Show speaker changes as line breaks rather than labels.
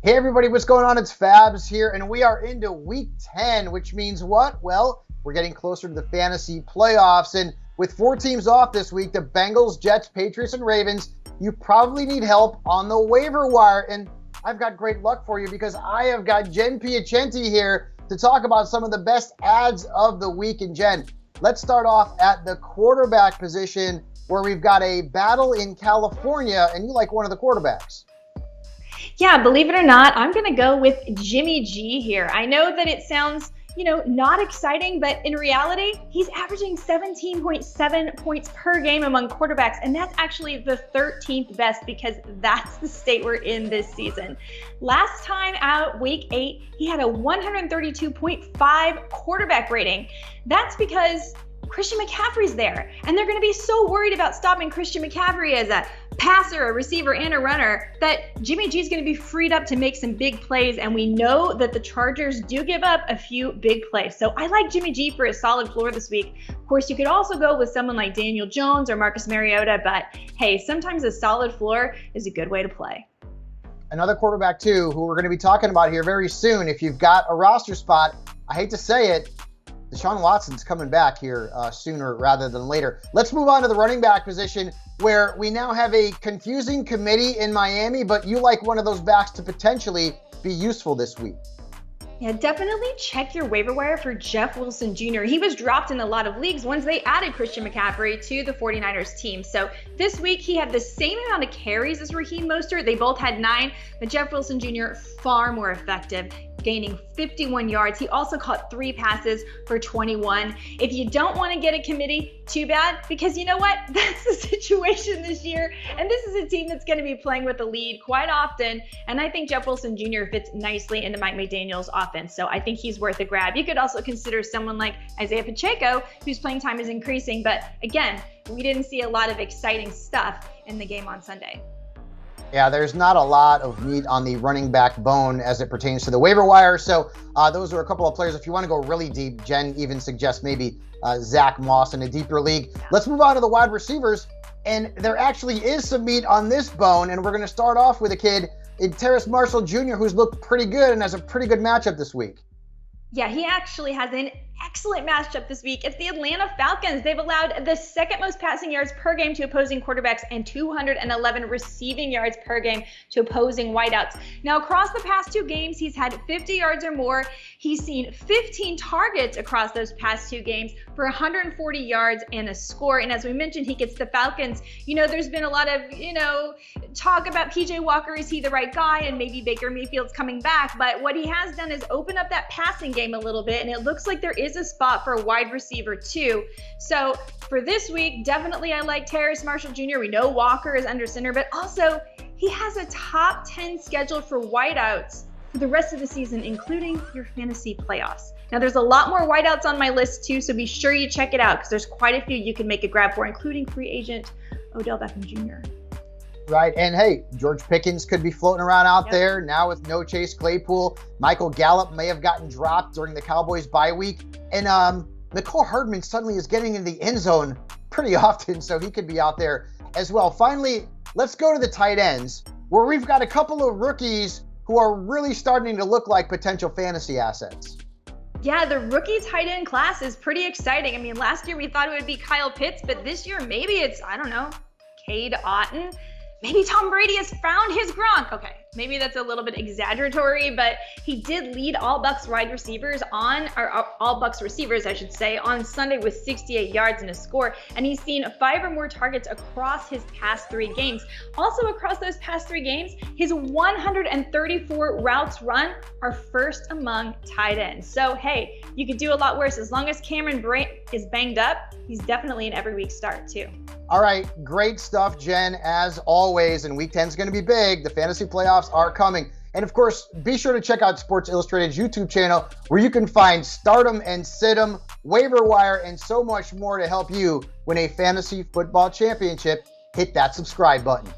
Hey everybody, what's going on? It's Fabs here, and we are into week 10, which means what? Well, we're getting closer to the fantasy playoffs, and with 4 teams off this week, the Bengals, Jets, Patriots, and Ravens, you probably need help on the waiver wire, and I've got great luck for you because I have got Jen Piacenti here to talk about some of the best ads of the week. And Jen, let's start off at the quarterback position where we've got a battle in California, and you like one of the quarterbacks.
Yeah, believe it or not, I'm going to go with Jimmy G here. I know that it sounds, not exciting, but in reality, he's averaging 17.7 points per game among quarterbacks, and that's actually the 13th best because that's the state we're in this season. Last time out, week 8, he had a 132.5 quarterback rating. That's because Christian McCaffrey's there, and they're going to be so worried about stopping Christian McCaffrey as a passer, a receiver, and a runner that Jimmy G is going to be freed up to make some big plays, and we know that the Chargers do give up a few big plays. So I like Jimmy G for a solid floor this week. Of course, you could also go with someone like Daniel Jones or Marcus Mariota, but hey, sometimes a solid floor is a good way to play.
Another quarterback, too, who we're going to be talking about here very soon. If you've got a roster spot, I hate to say it, Deshaun Watson's coming back here sooner rather than later. Let's move on to the running back position where we now have a confusing committee in Miami, but you like one of those backs to potentially be useful this week.
Yeah, definitely check your waiver wire for Jeff Wilson Jr. He was dropped in a lot of leagues once they added Christian McCaffrey to the 49ers team. So this week he had the same amount of carries as Raheem Mostert. They both had 9, but Jeff Wilson Jr. far more effective, gaining 51 yards. He also caught 3 passes for 21. If you don't want to get a committee, too bad, because you know what? That's the situation this year. And this is a team that's going to be playing with the lead quite often. And I think Jeff Wilson Jr. fits nicely into Mike McDaniel's offense. So I think he's worth a grab. You could also consider someone like Isaiah Pacheco, whose playing time is increasing. But again, we didn't see a lot of exciting stuff in the game on Sunday.
Yeah, there's not a lot of meat on the running back bone as it pertains to the waiver wire. So those are a couple of players. If you want to go really deep, Jen even suggests maybe Zach Moss in a deeper league. Let's move on to the wide receivers. And there actually is some meat on this bone. And we're going to start off with a kid in Terrace Marshall Jr., who's looked pretty good and has a pretty good matchup this week.
Yeah, he actually has an excellent matchup this week. It's the Atlanta Falcons. They've allowed the second most passing yards per game to opposing quarterbacks and 211 receiving yards per game to opposing wideouts. Now, across the past 2 games, he's had 50 yards or more. He's seen 15 targets across those past 2 games for 140 yards and a score. And as we mentioned, he gets the Falcons. There's been a lot of, talk about PJ Walker. Is he the right guy? And maybe Baker Mayfield's coming back. But what he has done is open up that passing game a little bit. And it looks like there is a spot for a wide receiver too. So for this week, definitely I like Terrace Marshall Jr. We know Walker is under center, but also he has a top 10 scheduled for wideouts for the rest of the season, including your fantasy playoffs. Now there's a lot more wideouts on my list too, so be sure you check it out because there's quite a few you can make a grab for, including free agent Odell Beckham Jr.
Right, and hey, George Pickens could be floating around out there now with no Chase Claypool. Michael Gallup may have gotten dropped during the Cowboys bye week. And Mecole Hardman suddenly is getting in the end zone pretty often, so he could be out there as well. Finally, let's go to the tight ends, where we've got a couple of rookies who are really starting to look like potential fantasy assets.
Yeah, the rookie tight end class is pretty exciting. I mean, last year we thought it would be Kyle Pitts, but this year maybe it's, Cade Otton. Maybe Tom Brady has found his Gronk. Okay, maybe that's a little bit exaggeratory, but he did lead all Bucs receivers, I should say, on Sunday with 68 yards and a score. And he's seen 5 or more targets across his past 3 games. Also across those past 3 games, his 134 routes run are first among tight ends. So, hey, you could do a lot worse. As long as Cameron Brate is banged up, he's definitely an every week start too.
All right, great stuff, Jen, as always. And week 10 is going to be big. The fantasy playoffs are coming. And of course, be sure to check out Sports Illustrated's YouTube channel where you can find Stardom and Situm, Waiver Wire, and so much more to help you win a fantasy football championship. Hit that subscribe button.